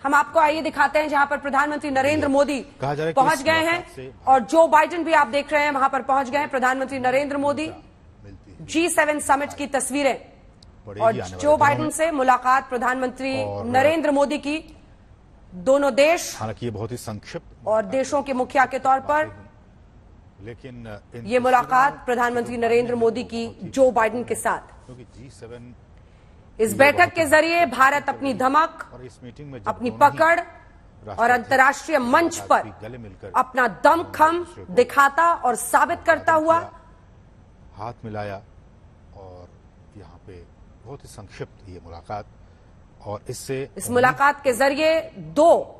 हम आपको आइए दिखाते हैं जहां पर प्रधानमंत्री नरेंद्र मोदी पहुंच गए हैं और जो बाइडेन भी आप देख रहे हैं वहां पर पहुंच गए हैं। प्रधानमंत्री नरेंद्र मोदी G7 समिट की तस्वीरें और जो बाइडेन से मुलाकात प्रधानमंत्री नरेंद्र मोदी की, दोनों देश, हालांकि ये बहुत ही संक्षिप्त और देशों के मुखिया के तौर पर, लेकिन ये मुलाकात प्रधानमंत्री नरेंद्र मोदी की जो बाइडेन के साथ। क्योंकि G7 इस बैठक के जरिए भारत अपनी धमक, और इस मीटिंग में अपनी पकड़ और अंतर्राष्ट्रीय मंच पर अपना दमखम दिखाता और साबित करता हुआ हाथ मिलाया। और यहाँ पे बहुत ही संक्षिप्त ये मुलाकात, और इस मुलाकात के जरिए दो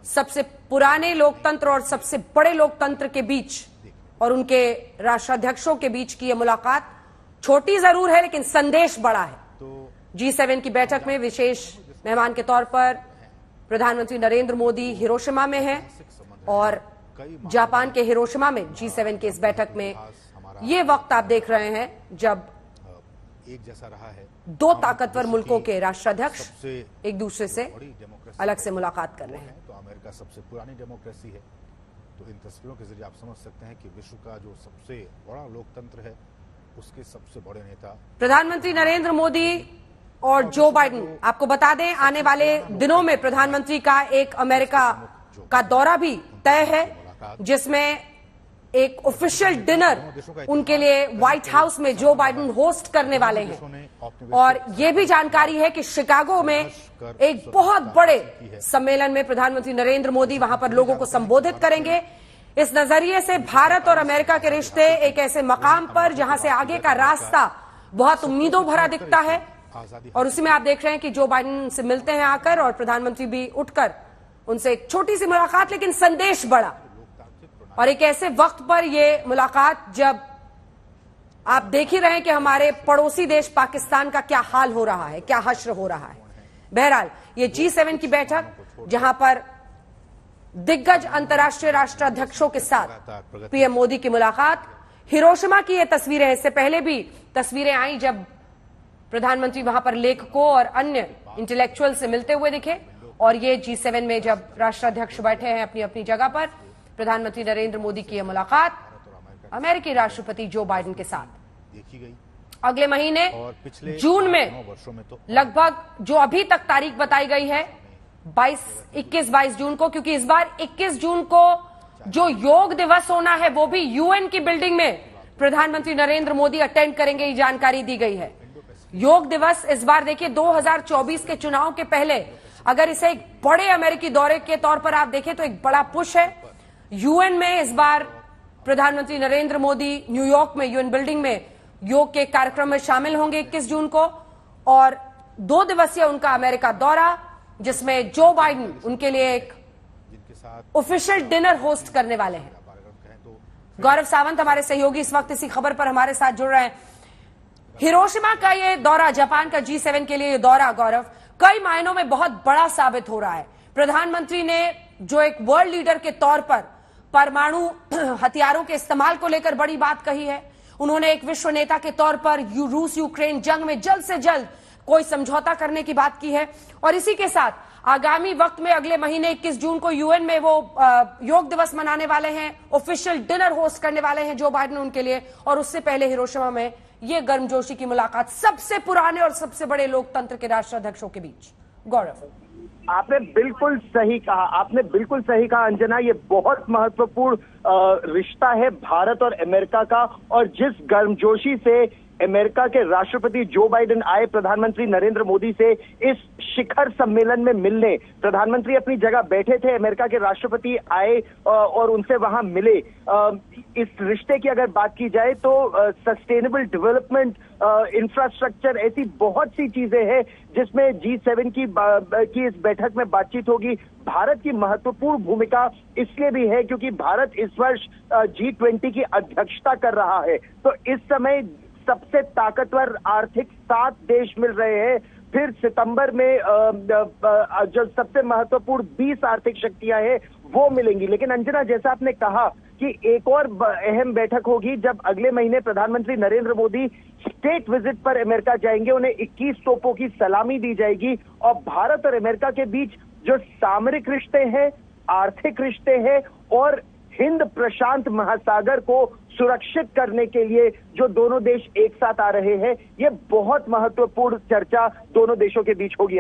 सबसे पुराने लोकतंत्र और सबसे बड़े लोकतंत्र के बीच और उनके राष्ट्राध्यक्षों के बीच की यह मुलाकात छोटी जरूर है लेकिन संदेश बड़ा है। G7 की बैठक में विशेष मेहमान के तौर पर प्रधानमंत्री नरेंद्र मोदी हिरोशिमा में हैं और जापान के हिरोशिमा में G7 के इस बैठक में ये वक्त आप देख रहे हैं जब एक जैसा रहा है, दो ताकतवर मुल्कों के राष्ट्राध्यक्ष एक दूसरे से अलग से मुलाकात कर रहे हैं। तो अमेरिका सबसे पुरानी डेमोक्रेसी है, तो इन तस्वीरों के जरिए आप समझ सकते हैं कि विश्व का जो सबसे बड़ा लोकतंत्र है उसके सबसे बड़े नेता प्रधानमंत्री नरेंद्र मोदी और जो बाइडेन। आपको बता दें आने वाले दिनों में प्रधानमंत्री का एक अमेरिका का दौरा भी तय है, जिसमें एक ऑफिशियल डिनर उनके लिए व्हाइट हाउस में जो बाइडेन होस्ट करने वाले हैं। और यह भी जानकारी है कि शिकागो में एक बहुत बड़े सम्मेलन में प्रधानमंत्री नरेंद्र मोदी वहां पर लोगों को संबोधित करेंगे। इस नजरिए से भारत और अमेरिका के रिश्ते एक ऐसे मकाम पर जहां से आगे का रास्ता बहुत उम्मीदों भरा दिखता है। और उसी में आप देख रहे हैं कि जो बाइडेन से मिलते हैं आकर और प्रधानमंत्री भी उठकर उनसे एक छोटी सी मुलाकात लेकिन संदेश बड़ा। और एक ऐसे वक्त पर यह मुलाकात जब आप देख ही रहे हैं कि हमारे पड़ोसी देश पाकिस्तान का क्या हाल हो रहा है, क्या हश्र हो रहा है। बहरहाल ये G7 की बैठक जहां पर दिग्गज अंतर्राष्ट्रीय राष्ट्राध्यक्षों के साथ पीएम मोदी की मुलाकात, हिरोशिमा की ये तस्वीरें, इससे पहले भी तस्वीरें आई जब प्रधानमंत्री वहां पर लेखकों और अन्य इंटेलेक्चुअल से मिलते हुए दिखे। और ये G7 में जब राष्ट्राध्यक्ष बैठे हैं अपनी अपनी जगह पर, प्रधानमंत्री नरेंद्र मोदी की यह मुलाकात अमेरिकी राष्ट्रपति जो बाइडेन के साथ देखी गई। अगले महीने जून में लगभग जो अभी तक तारीख बताई गई है 21-22 जून को, क्योंकि इस बार 21 जून को जो योग दिवस होना है वो भी यूएन की बिल्डिंग में प्रधानमंत्री नरेंद्र मोदी अटेंड करेंगे, ये जानकारी दी गई है। योग दिवस इस बार देखिए 2024 के चुनाव के पहले अगर इसे एक बड़े अमेरिकी दौरे के तौर पर आप देखें तो एक बड़ा पुश है। यूएन में इस बार प्रधानमंत्री नरेंद्र मोदी न्यूयॉर्क में यूएन बिल्डिंग में योग के कार्यक्रम में शामिल होंगे 21 जून को, और 2 दिवसीय उनका अमेरिका दौरा जिसमें जो बाइडेन उनके लिए एक ऑफिशियल डिनर होस्ट करने वाले हैं। गौरव सावंत हमारे सहयोगी इस वक्त इसी खबर पर हमारे साथ जुड़ रहे हैं। हिरोशिमा का ये दौरा, जापान का G7 के लिए ये दौरा गौरव कई मायनों में बहुत बड़ा साबित हो रहा है। प्रधानमंत्री ने जो एक वर्ल्ड लीडर के तौर पर परमाणु हथियारों के इस्तेमाल को लेकर बड़ी बात कही है, उन्होंने एक विश्व नेता के तौर पर रूस यूक्रेन जंग में जल्द से जल्द कोई समझौता करने की बात की है। और इसी के साथ आगामी वक्त में अगले महीने 21 जून को यूएन में वो योग दिवस मनाने वाले हैं, ऑफिशियल डिनर होस्ट करने वाले हैं जो बाइडेन उनके लिए। और उससे पहले हिरोशिमा में ये गर्मजोशी की मुलाकात सबसे पुराने और सबसे बड़े लोकतंत्र के राष्ट्राध्यक्षों के बीच। गौरव, आपने बिल्कुल सही कहा अंजना, ये बहुत महत्वपूर्ण रिश्ता है भारत और अमेरिका का। और जिस गर्मजोशी से अमेरिका के राष्ट्रपति जो बाइडेन आए प्रधानमंत्री नरेंद्र मोदी से इस शिखर सम्मेलन में मिलने, प्रधानमंत्री अपनी जगह बैठे थे, अमेरिका के राष्ट्रपति आए और उनसे वहां मिले। इस रिश्ते की अगर बात की जाए तो सस्टेनेबल डेवलपमेंट, इंफ्रास्ट्रक्चर, ऐसी बहुत सी चीजें हैं जिसमें G7 की इस बैठक में बातचीत होगी। भारत की महत्वपूर्ण भूमिका इसलिए भी है क्योंकि भारत इस वर्ष G20 की अध्यक्षता कर रहा है। तो इस समय सबसे ताकतवर आर्थिक 7 देश मिल रहे हैं। फिर सितंबर में जो सबसे महत्वपूर्ण 20 आर्थिक शक्तियां हैं वो मिलेंगी। लेकिन अंजना, जैसा आपने कहा कि एक और अहम बैठक होगी जब अगले महीने प्रधानमंत्री नरेंद्र मोदी स्टेट विजिट पर अमेरिका जाएंगे। उन्हें 21 तोपों की सलामी दी जाएगी और भारत और अमेरिका के बीच जो सामरिक रिश्ते हैं, आर्थिक रिश्ते हैं और हिंद प्रशांत महासागर को सुरक्षित करने के लिए जो दोनों देश एक साथ आ रहे हैं, ये बहुत महत्वपूर्ण चर्चा दोनों देशों के बीच होगी।